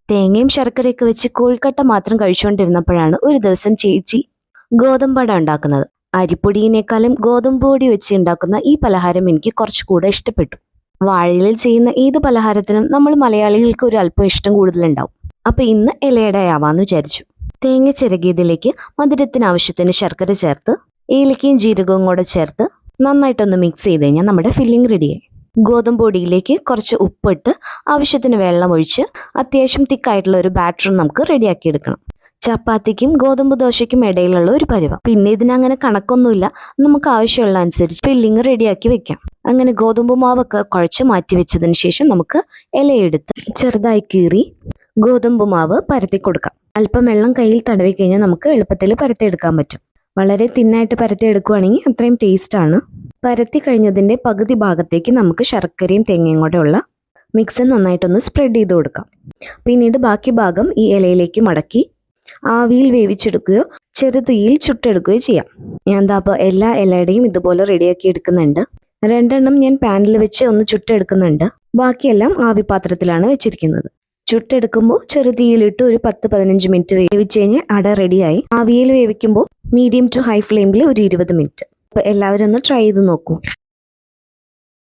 തേങ്ങയും ശർക്കരയൊക്കെ വെച്ച് കോഴിക്കട്ട മാത്രം കഴിച്ചുകൊണ്ടിരുന്നപ്പോഴാണ് ഒരു ദിവസം ചേച്ചി ഗോതമ്പട ഉണ്ടാക്കുന്നത്. അരിപ്പൊടിയിനേക്കാളും ഗോതമ്പ് പൊടി വെച്ച് ഉണ്ടാക്കുന്ന ഈ പലഹാരം എനിക്ക് കുറച്ചുകൂടെ ഇഷ്ടപ്പെട്ടു. വാഴയിലിൽ ചെയ്യുന്ന ഏത് പലഹാരത്തിനും നമ്മൾ മലയാളികൾക്ക് ഒരു അല്പം ഇഷ്ടം കൂടുതലുണ്ടാവും. അപ്പൊ ഇന്ന് ഇലയട ആവാന്ന് വിചാരിച്ചു. തേങ്ങ ചിരകിയതിലേക്ക് മധുരത്തിന് ആവശ്യത്തിന് ശർക്കര ചേർത്ത് ഏലക്കയും ജീരകവും കൂടെ ചേർത്ത് നന്നായിട്ടൊന്ന് മിക്സ് ചെയ്ത് കഴിഞ്ഞാൽ നമ്മുടെ ഫില്ലിംഗ് റെഡിയായി. ഗോതമ്പ് പൊടിയിലേക്ക് കുറച്ച് ഉപ്പിട്ട് ആവശ്യത്തിന് വെള്ളം ഒഴിച്ച് അത്യാവശ്യം തിക്കായിട്ടുള്ള ഒരു ബാറ്റർ നമുക്ക് റെഡിയാക്കി എടുക്കണം. ചപ്പാത്തിക്കും ഗോതമ്പ് ദോശയ്ക്കും ഇടയിലുള്ള ഒരു പരുവം. പിന്നെ ഇതിനങ്ങനെ കണക്കൊന്നുമില്ല, നമുക്ക് ആവശ്യമുള്ള അനുസരിച്ച് ഫില്ലിങ് റെഡിയാക്കി വെക്കാം. അങ്ങനെ ഗോതമ്പ് മാവൊക്കെ കുഴച്ച് മാറ്റി വെച്ചതിന് ശേഷം നമുക്ക് ഇലയെടുത്ത് ചെറുതായി കീറി ഗോതമ്പ് മാവ് പരത്തി കൊടുക്കാം. അല്പം വെള്ളം കയ്യിൽ തടവി കഴിഞ്ഞാൽ നമുക്ക് എളുപ്പത്തിൽ പരത്തിയെടുക്കാൻ പറ്റും. വളരെ തിന്നായിട്ട് പരത്തിയെടുക്കുകയാണെങ്കിൽ അത്രയും ടേസ്റ്റാണ്. പരത്തി കഴിഞ്ഞതിൻ്റെ പകുതി ഭാഗത്തേക്ക് നമുക്ക് ശർക്കരയും തേങ്ങയും കൂടെ ഉള്ള മിക്സ് നന്നായിട്ടൊന്ന് സ്പ്രെഡ് ചെയ്ത് കൊടുക്കാം. പിന്നീട് ബാക്കി ഭാഗം ഈ ഇലയിലേക്ക് മടക്കി ആവിയിൽ വേവിച്ചെടുക്കുകയോ ചെറുതീയിൽ ചുട്ടെടുക്കുകയോ ചെയ്യാം. ഞാൻ എന്താ അപ്പോൾ എല്ലാ ഇലയുടെയും ഇതുപോലെ റെഡിയാക്കി എടുക്കുന്നുണ്ട്. 2 ഞാൻ പാനിൽ വെച്ച് ഒന്ന് ചുട്ടെടുക്കുന്നുണ്ട്. ബാക്കിയെല്ലാം ആവിപാത്രത്തിലാണ് വെച്ചിരിക്കുന്നത്. ചുട്ടെടുക്കുമ്പോൾ ചെറുതീയിലിട്ട് ഒരു 10-15 മിനിറ്റ് വേവിച്ച് കഴിഞ്ഞാൽ അട റെഡിയായി. ആവിയിൽ വേവിക്കുമ്പോൾ മീഡിയം ടു ഹൈ ഫ്ലെയിമിൽ ഒരു 20 മിനിറ്റ്. അപ്പോൾ എല്ലാവരും ഒന്ന് ട്രൈ ചെയ്ത് നോക്കൂ.